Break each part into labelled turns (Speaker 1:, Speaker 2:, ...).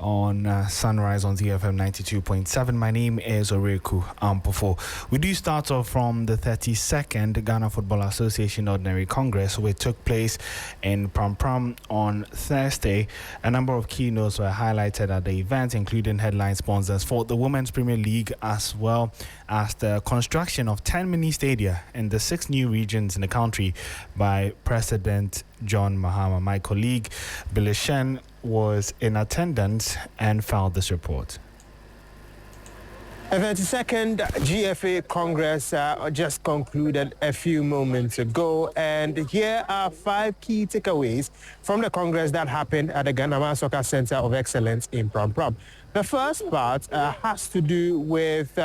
Speaker 1: on Sunrise on ZFM 92.7. My name is Oreku Ampofo. We do start off from the 32nd Ghana Football Association Ordinary Congress, which took place in Pram on Thursday. A number of keynotes were highlighted at the event, including headline sponsors for the Women's Premier League, as well as the construction of 10 mini stadia in the 6 new regions in the country by President John Mahama. My colleague Billy Shen was in attendance and filed this report.
Speaker 2: The 32nd GFA Congress just concluded a few moments ago, and here are 5 key takeaways from the Congress that happened at the Ghana Soccer Center of Excellence in Pram. The first part has to do with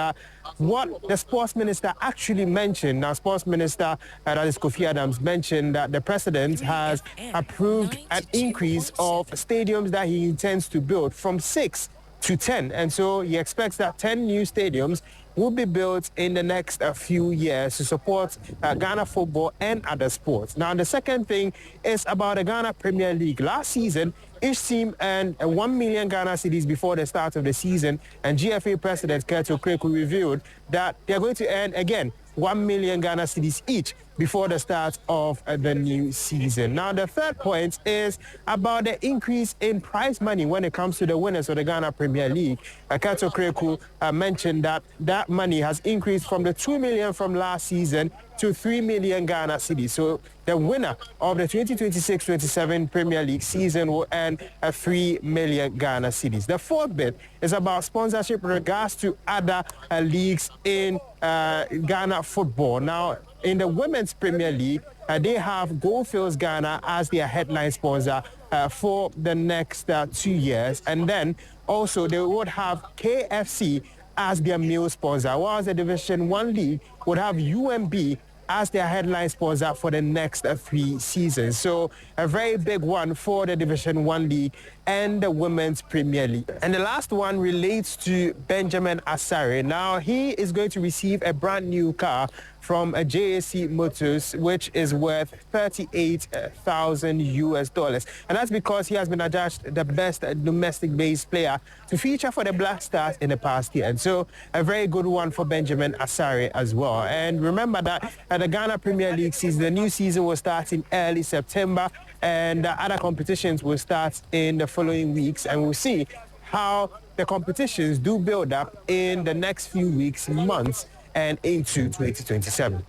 Speaker 2: what the sports minister actually mentioned. Now, sports minister, that is Kofi Adams, mentioned that the president has approved an increase of stadiums that he intends to build from 6 to 10. And so he expects that 10 new stadiums will be built in the next few years to support Ghana football and other sports. Now, the second thing is about the Ghana Premier League. Last season, each team earned 1 million Ghana cedis before the start of the season, and GFA President Kurto Kreku revealed that they're going to earn again 1 million Ghana cedis each before the start of the new season. Now, the third point is about the increase in prize money when it comes to the winners of the Ghana Premier League. Kurto Kreku mentioned that that money has increased from the 2 million from last season to 3 million Ghana cedis. So the winner of the 2026-27 Premier League season will earn 3 million Ghana cedis. The fourth bit is about sponsorship in regards to other leagues in Ghana football. Now, in the Women's Premier League, they have Goldfields Ghana as their headline sponsor for the next 2 years. And then also they would have KFC as their male sponsor, whilst the Division 1 League would have UMB as their headline sponsor for the next 3 seasons. So a very big one for the Division 1 League and the Women's Premier League. And the last one relates to Benjamin Asare. Now, he is going to receive a brand new car from a JAC Motors, which is worth $38,000. And that's because he has been adjudged the best domestic-based player to feature for the Black Stars in the past year. And so a very good one for Benjamin Asare as well. And remember that at the Ghana Premier League season, the new season will start in early September, and other competitions will start in the following weeks. And we'll see how the competitions do build up in the next few weeks, months, and into 2027.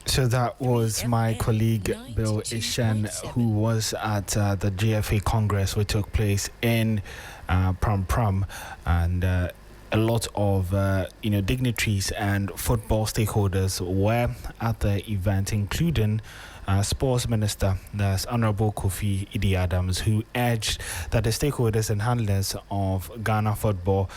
Speaker 1: So that was my colleague Bill Ishan, who was at the GFA Congress, which took place in Pram, and a lot of dignitaries and football stakeholders were at the event, including Sports Minister, that's Honorable Kofi Idi Adams, who urged that the stakeholders and handlers of Ghana football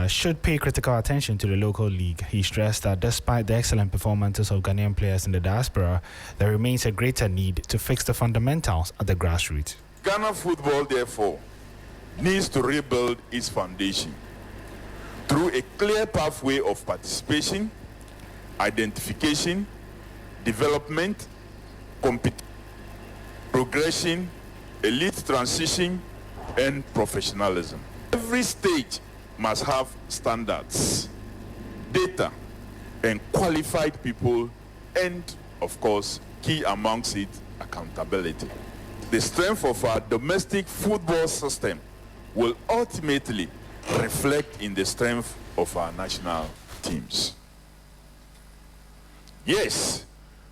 Speaker 1: should pay critical attention to the local league. He stressed that despite the excellent performances of Ghanaian players in the diaspora, there remains a greater need to fix the fundamentals at the grassroots.
Speaker 3: Ghana football, therefore, needs to rebuild its foundation through a clear pathway of participation, identification, development, progression, elite transition, and professionalism. Every stage must have standards, data, and qualified people, and, of course, key amongst it, accountability. The strength of our domestic football system will ultimately reflect in the strength of our national teams. Yes,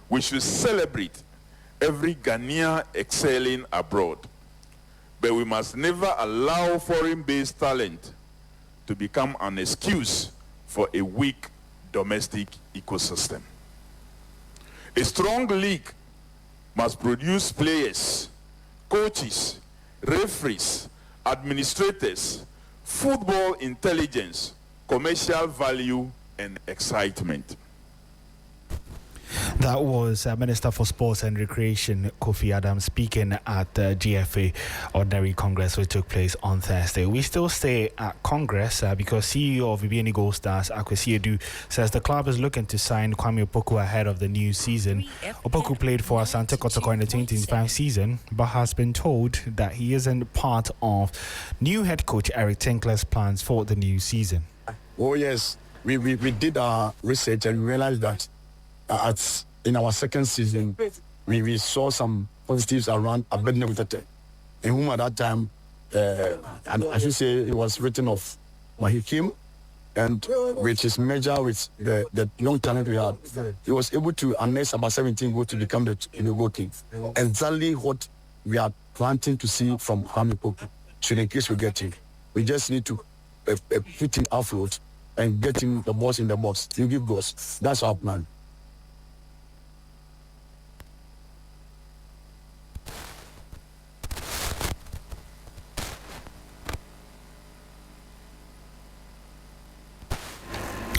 Speaker 3: we should celebrate every Ghanaian excelling abroad, but we must never allow foreign-based talent to become an excuse for a weak domestic ecosystem. A strong league must produce players, coaches, referees, administrators, football intelligence, commercial value, and excitement.
Speaker 1: That was Minister for Sports and Recreation Kofi Adams speaking at the GFA Ordinary Congress, which took place on Thursday. We still stay at Congress because CEO of Bibiani GoldStars, Kwame Opoku, says the club is looking to sign Kwame Opoku ahead of the new season. Opoku played for Asante Kotoko in the 2025 season, but has been told that he isn't part of new head coach Eric Tinkler's plans for the new season.
Speaker 4: Oh yes, we did our research and we realized that in our second season, we saw some positives around Abednego Tete, in whom at that time, and I should say it was written off when he came, and with his measure with the young talent we had, he was able to harness about 17 goals to become the goal king. Exactly what we are planning to see from Kwame Opoku. So in case we get him, we just need to put him outfield and get him the balls in the box. You give goals. That's our plan.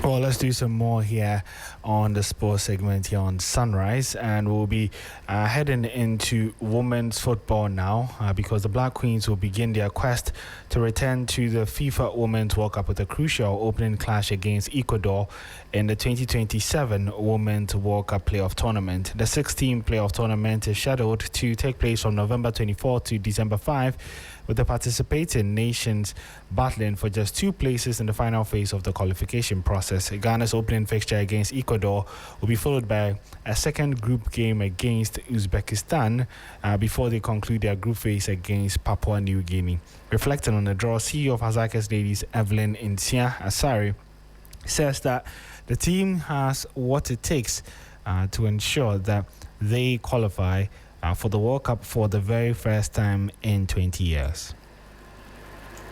Speaker 1: Well, let's do some more here on the sports segment here on Sunrise, and we'll be heading into women's football now because the Black Queens will begin their quest to return to the FIFA Women's World Cup with a crucial opening clash against Ecuador in the 2027 Women's World Cup playoff tournament. The 16 playoff tournament is scheduled to take place from November 24 to December 5, with the participating nations battling for just 2 places in the final phase of the qualification process. Ghana's opening fixture against Ecuador will be followed by a second group game against Uzbekistan before they conclude their group phase against Papua New Guinea. Reflecting on the draw, CEO of Hasaacas ladies Evelyn Nsiah Asare says that the team has what it takes to ensure that they qualify for the World Cup for the very first time in 20 years.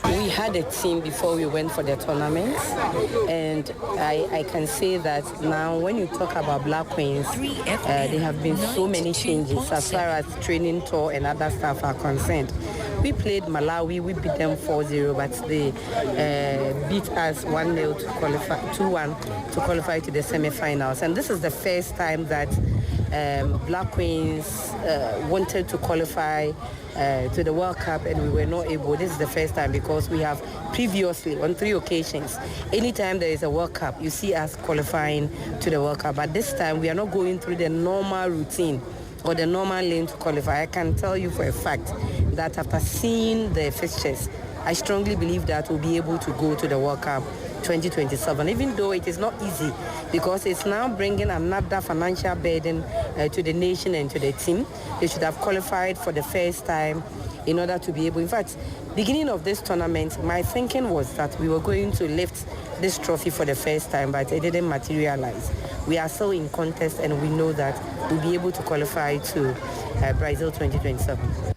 Speaker 5: We had a team before we went for the tournament, and I can say that now when you talk about Black Queens, there have been so many changes as far as training tour and other stuff are concerned. We played Malawi, we beat them 4-0, but they beat us 1-0 to qualify, 2-1 to qualify to the semi-finals. And this is the first time that Black Queens wanted to qualify to the World Cup, and we were not able. This is the first time because we have previously, on 3 occasions, anytime there is a World Cup, you see us qualifying to the World Cup. But this time, we are not going through the normal routine or the normal lane to qualify. I can tell you for a fact that after seeing the fixtures, I strongly believe that we'll be able to go to the World Cup 2027, even though it is not easy because it's now bringing another financial burden to the nation and to the team. They should have qualified for the first time in order to be able. In fact, beginning of this tournament, my thinking was that we were going to lift this trophy for the first time, but it didn't materialize. We are still in contest, and we know that we'll be able to qualify to Brazil 2027.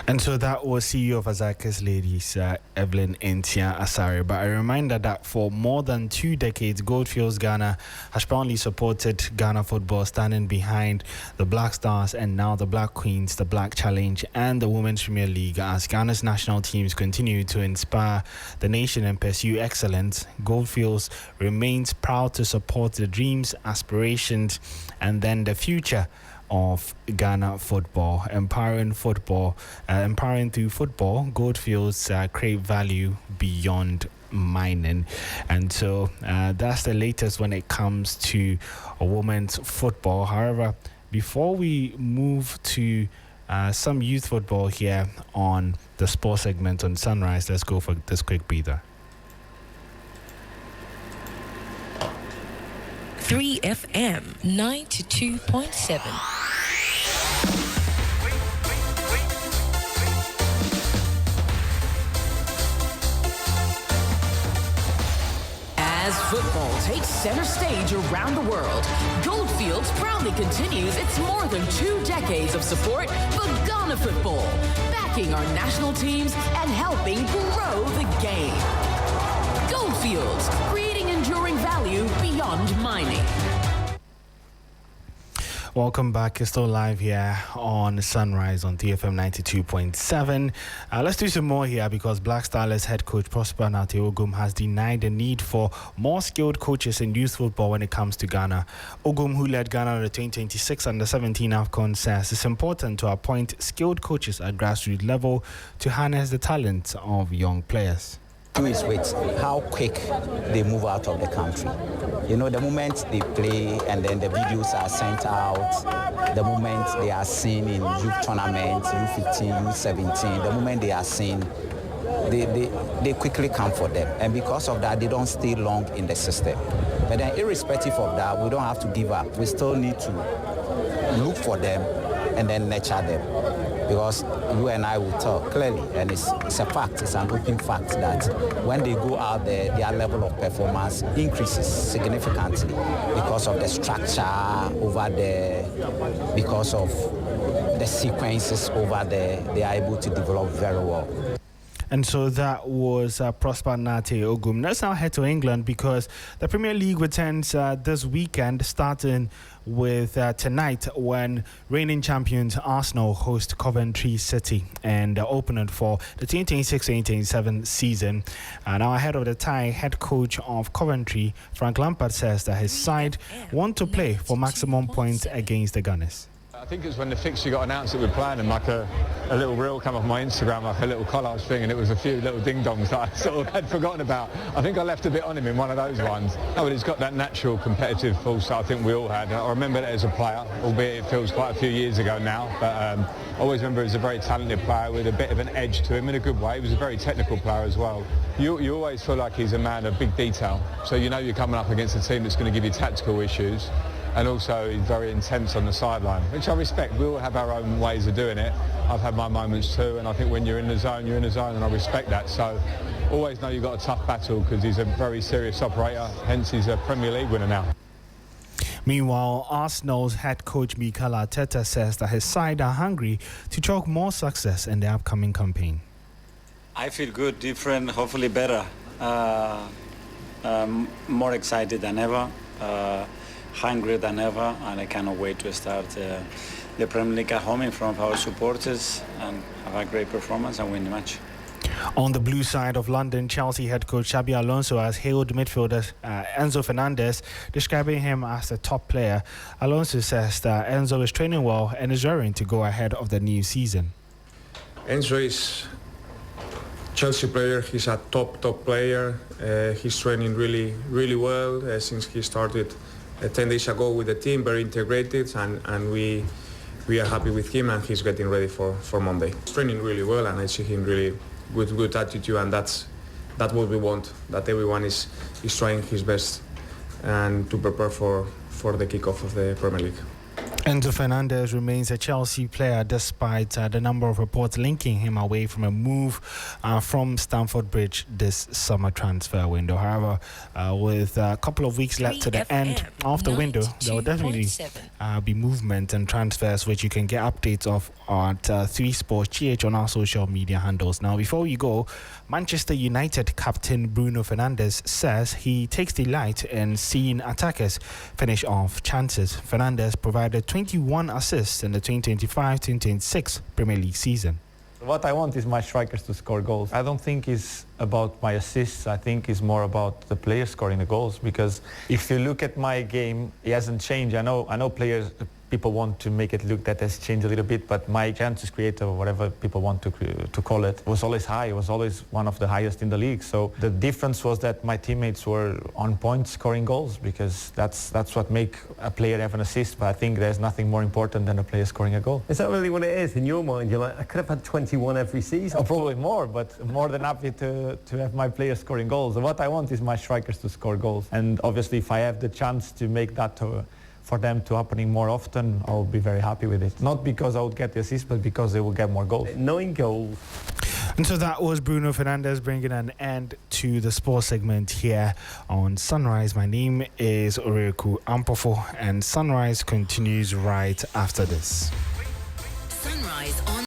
Speaker 1: And so that was CEO of Hasaacas ladies, Evelyn Nsiah Asare. But a reminder that for more than 2 decades, Goldfields Ghana has proudly supported Ghana football, standing behind the Black Stars and now the Black Queens, the Black Challenge, and the Women's Premier League. As Ghana's national teams continue to inspire the nation and pursue excellence, Goldfields remains proud to support the dreams, aspirations, and then the future of Ghana football. Empowering through football, Goldfields create value beyond mining. And so that's the latest when it comes to women's football. However, before we move to some youth football here on the sports segment on Sunrise, let's go for this quick breather.
Speaker 6: 3FM 92.7. As football takes center stage around the world, Goldfields proudly continues its more than 2 decades of support for Ghana football, backing our national teams and helping grow the game. Goldfields, creating enduring value beyond mining.
Speaker 1: Welcome back. You're still live here on Sunrise on TFM 92.7. Let's do some more here because Black Starlets head coach Prosper Ogum has denied the need for more skilled coaches in youth football when it comes to Ghana. Ogum, who led Ghana at the 2026 Under-17 AFCON, says it's important to appoint skilled coaches at grassroots level to harness the talent of young players.
Speaker 7: Is with how quick they move out of the country. You know, the moment they play and then the videos are sent out, the moment they are seen in youth tournaments, U15, U17, the moment they are seen, they quickly come for them. And because of that, they don't stay long in the system. But then irrespective of that, we don't have to give up. We still need to look for them and then nurture them. Because you and I will talk clearly, and it's a fact, it's an open fact that when they go out there, their level of performance increases significantly because of the structure over there, because of the sequences over there, they are able to develop very well.
Speaker 1: And so that was Prosper Ogum. Let's now head to England because the Premier League returns this weekend, starting with tonight when reigning champions Arsenal host Coventry City and the opponent for the 2026-2027 season. Now ahead of the tie, head coach of Coventry, Frank Lampard, says that his side want to play for maximum points against the Gunners.
Speaker 8: I think it was when the fixture got announced that we're playing, and like a little reel came off my Instagram, like a little collage thing, and it was a few little ding-dongs that I sort of had forgotten about. I think I left a bit on him in one of those ones. No, but he's got that natural competitive force that I think we all had. I remember that as a player, albeit it feels quite a few years ago now, but I always remember he was a very talented player with a bit of an edge to him in a good way. He was a very technical player as well. You always feel like he's a man of big detail, so you know you're coming up against a team that's going to give you tactical issues. And also he's very intense on the sideline, which I respect. We all have our own ways of doing it. I've had my moments too, and I think when you're in the zone, you're in the zone, and I respect that. So always know you've got a tough battle because he's a very serious operator, hence he's a Premier League winner now.
Speaker 1: Meanwhile, Arsenal's head coach Mikel Arteta says that his side are hungry to chalk more success in the upcoming campaign.
Speaker 9: I feel good, different, hopefully better, more excited than ever. Hungrier than ever, and I cannot wait to start the Premier League at home in front of our supporters and have a great performance and win the match.
Speaker 1: On the blue side of London, Chelsea head coach Xabi Alonso has hailed midfielder Enzo Fernández, describing him as a top player. Alonso says that Enzo is training well and is raring to go ahead of the new season.
Speaker 10: Enzo is Chelsea player. He's a top player. He's training really well since he started 10 days ago with the team, very integrated, and we are happy with him, and he's getting ready for Monday. He's training really well, and I see him really good attitude, and that's what we want, that everyone is trying his best and to prepare for the kickoff of the Premier League.
Speaker 1: Enzo Fernández remains a Chelsea player despite the number of reports linking him away from a move from Stamford Bridge this summer transfer window. However, with a couple of weeks left to the end of the window, there will definitely be movement and transfers, which you can get updates of at 3Sports GH on our social media handles. Now, before we go, Manchester United captain Bruno Fernandes says he takes delight in seeing attackers finish off chances. Fernandes provided 21 assists in the 2025-2026 Premier League season.
Speaker 11: What I want is my strikers to score goals. I don't think it's about my assists. I think it's more about the players scoring the goals, because if you look at my game, it hasn't changed. I know players, people want to make it look that has changed a little bit, but my chances created, or whatever people want to call it, was always high. It was always one of the highest in the league. So the difference was that my teammates were on point scoring goals, because that's what make a player have an assist. But I think there's nothing more important than a player scoring a goal.
Speaker 2: Is that really what it is in your mind? You're like, I could have had 21 every season.
Speaker 11: Oh, probably more, but more than happy to have my players scoring goals. And what I want is my strikers to score goals. And obviously, if I have the chance to make that for them to happening more often, I'll be very happy with it. Not because I would get the assist, but because they will get more goals. 9 goals.
Speaker 1: And so that was Bruno Fernandes bringing an end to the sports segment here on Sunrise. My name is Oreku Ampofo, and Sunrise continues right after this.
Speaker 6: Sunrise on